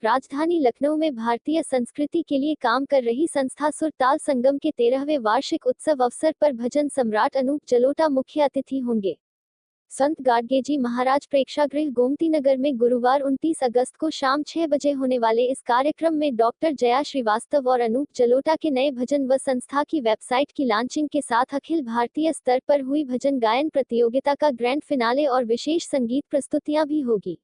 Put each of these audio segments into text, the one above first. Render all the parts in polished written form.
राजधानी लखनऊ में भारतीय संस्कृति के लिए काम कर रही संस्था सुर ताल संगम के 13वें वार्षिक उत्सव अवसर पर भजन सम्राट अनूप जलोटा मुख्य अतिथि होंगे। संत गाडगेजी महाराज प्रेक्षागृह गोमती नगर में गुरुवार 29 अगस्त को शाम 6 बजे होने वाले इस कार्यक्रम में डॉक्टर जया श्रीवास्तव और अनूप जलोटा के नए भजन व संस्था की वेबसाइट की लॉन्चिंग के साथ अखिल भारतीय स्तर पर हुई भजन गायन प्रतियोगिता का ग्रैंड फिनाले और विशेष संगीत प्रस्तुतियां भी होगी।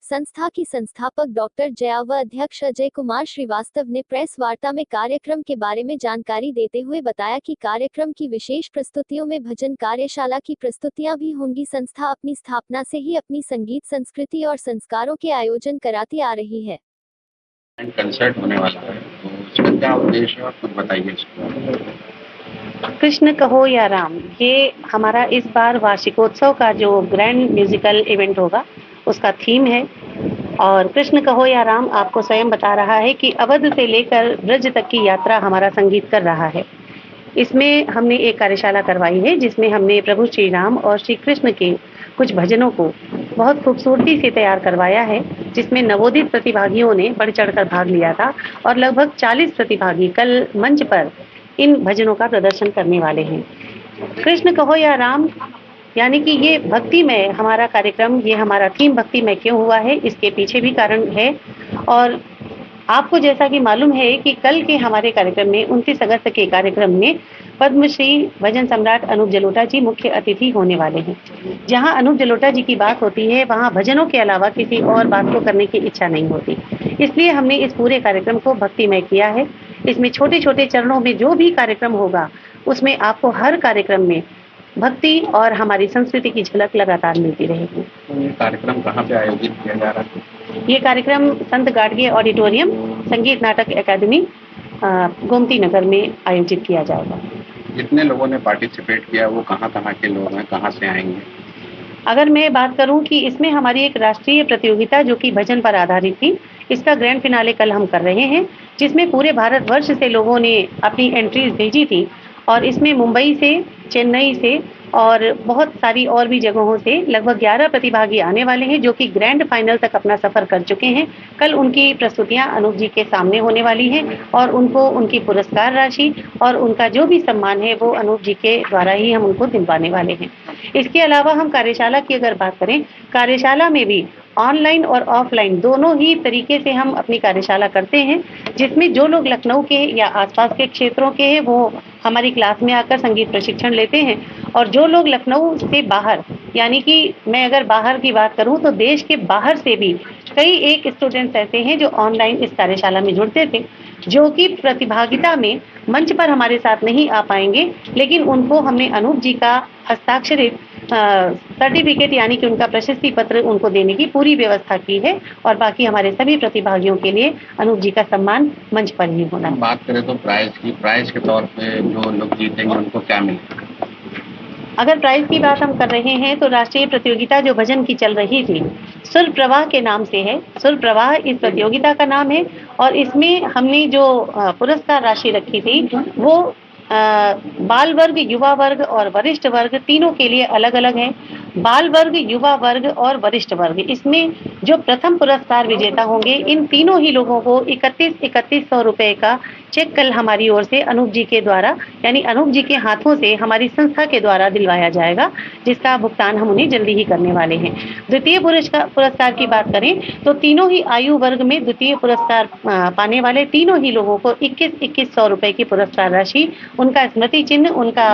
संस्था की संस्थापक डॉक्टर जया व अध्यक्ष अजय कुमार श्रीवास्तव ने प्रेस वार्ता में कार्यक्रम के बारे में जानकारी देते हुए बताया कि कार्यक्रम की विशेष प्रस्तुतियों में भजन कार्यशाला की प्रस्तुतियां भी होंगी। संस्था अपनी स्थापना से ही अपनी संगीत संस्कृति और संस्कारों के आयोजन कराती आ रही है। कंसर्ट होने वाला है, तो इसका क्या उद्देश्य है, कुछ बताइए। कृष्ण कहो या राम, ये हमारा इस बार वार्षिकोत्सव का जो ग्रैंड म्यूजिकल इवेंट होगा उसका थीम है। और कृष्ण कहो या राम आपको स्वयं बता रहा है कि अवध से लेकर ब्रज तक की यात्रा हमारा संगीत कर रहा है। इसमें हमने एक कार्यशाला करवाई है जिसमें हमने प्रभु श्री राम और श्री कृष्ण के कुछ भजनों को बहुत खूबसूरती से तैयार करवाया है, जिसमें नवोदित प्रतिभागियों ने बढ़ चढ़कर भाग लिया था और लगभग 40 प्रतिभागी कल मंच पर इन भजनों का प्रदर्शन करने वाले हैं। कृष्ण कहो या राम यानी कि ये भक्ति में हमारा कार्यक्रम, ये हमारा थीम भक्ति में क्यों हुआ है, इसके पीछे भी कारण है। और आपको जैसा कि मालूम है कि कल के हमारे कार्यक्रम में 29 अगस्त के कार्यक्रम में पद्मश्री भजन सम्राट अनूप जलोटा जी मुख्य अतिथि होने वाले हैं। जहां अनूप जलोटा जी की बात होती है वहां भजनों के अलावा किसी और बात को करने की इच्छा नहीं होती, इसलिए हमने इस पूरे कार्यक्रम को भक्तिमय किया है। इसमें छोटे छोटे चरणों में जो भी कार्यक्रम होगा उसमें आपको हर कार्यक्रम में भक्ति और हमारी संस्कृति की झलक लगातार मिलती रहेगी। तो ये कार्यक्रम कहाँ पे आयोजित किया जा रहा है? ये कार्यक्रम संत गाडगे ऑडिटोरियम संगीत नाटक अकादमी गोमती नगर में आयोजित किया जाएगा। जितने लोगों ने पार्टिसिपेट किया वो कहाँ के लोग हैं, कहाँ से आएंगे? अगर मैं बात करूं कि इसमें हमारी एक राष्ट्रीय प्रतियोगिता जो कि भजन पर आधारित थी, इसका ग्रैंड फिनाले कल हम कर रहे हैं, जिसमें पूरे भारतवर्ष से लोगों ने अपनी एंट्रीज भेजी थी और इसमें मुंबई से, चेन्नई से और बहुत सारी और भी जगहों से लगभग 11 प्रतिभागी आने वाले हैं जो कि ग्रैंड फाइनल तक अपना सफर कर चुके हैं। कल उनकी प्रस्तुतियां अनूप जी के सामने होने वाली हैं और उनको उनकी पुरस्कार राशि और उनका जो भी सम्मान है वो अनूप जी के द्वारा ही हम उनको दिलवाने वाले हैं। इसके अलावा हम कार्यशाला की अगर बात करें, कार्यशाला में भी ऑनलाइन और ऑफलाइन दोनों ही तरीके से हम अपनी कार्यशाला करते हैं, जिसमें जो लोग लखनऊ के या आसपास के क्षेत्रों के हैं वो हमारी क्लास में आकर संगीत प्रशिक्षण लेते हैं और जो लोग लखनऊ से बाहर, यानी कि मैं अगर बाहर की बात करूं तो देश के बाहर से भी कई एक स्टूडेंट्स ऐसे हैं जो ऑनलाइन इस कार्यशाला में जुड़ते थे, जो कि प्रतिभागिता में मंच पर हमारे साथ नहीं आ पाएंगे, लेकिन उनको हमने अनूप जी का हस्ताक्षरित सर्टिफिकेट यानी कि उनका प्रशस्ति पत्र उनको देने की पूरी व्यवस्था की है और बाकी हमारे सभी प्रतिभागियों के लिए अनूप जी का सम्मान मंच पर ही होना। बात करें तो प्राइज के तौर पे जो लोग जीतेंगे उनको क्या मिलेगा? अगर प्राइज की बात हम कर रहे हैं तो राष्ट्रीय प्रतियोगिता जो भजन की चल रही थी सुर प्रवाह के नाम से है। सुर प्रवाह इस प्रतियोगिता का नाम है और इसमें हमने जो पुरस्कार राशि रखी थी वो बाल वर्ग, युवा वर्ग और वरिष्ठ वर्ग तीनों के लिए अलग अलग है। बाल वर्ग, युवा वर्ग और वरिष्ठ वर्ग, इसमें जो प्रथम पुरस्कार विजेता होंगे इन तीनों ही लोगों को 31,100 रुपए का चेक कल हमारी ओर से अनूप जी के द्वारा यानी अनूप जी के हाथों से हमारी संस्था के द्वारा दिलवाया जाएगा, जिसका भुगतान हम उन्हें जल्दी ही करने वाले हैं। द्वितीय पुरस्कार की बात करें तो तीनों ही आयु वर्ग में द्वितीय पुरस्कार पाने वाले तीनों ही लोगों को 21,100 रुपए की पुरस्कार राशि, उनका स्मृति चिन्ह, उनका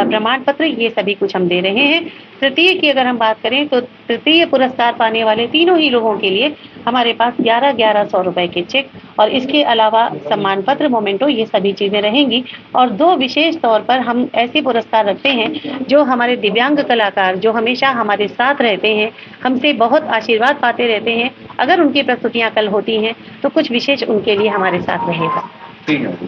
प्रमाण पत्र, ये सभी कुछ हम दे रहे हैं। तृतीय की अगर हम बात करें तो तृतीय पुरस्कार पाने वाले तीनों ही लोगों के लिए हमारे पास 11,100 रुपए के चेक और इसके अलावा सम्मान पत्र, मोमेंटो, ये सभी चीजें रहेंगी। और दो विशेष तौर पर हम ऐसे पुरस्कार रखते हैं जो हमारे दिव्यांग कलाकार जो हमेशा हमारे साथ रहते हैं, हमसे बहुत आशीर्वाद पाते रहते हैं, अगर उनकी प्रस्तुतियां कल होती हैं तो कुछ विशेष उनके लिए हमारे साथ रहेगा। ठीक है।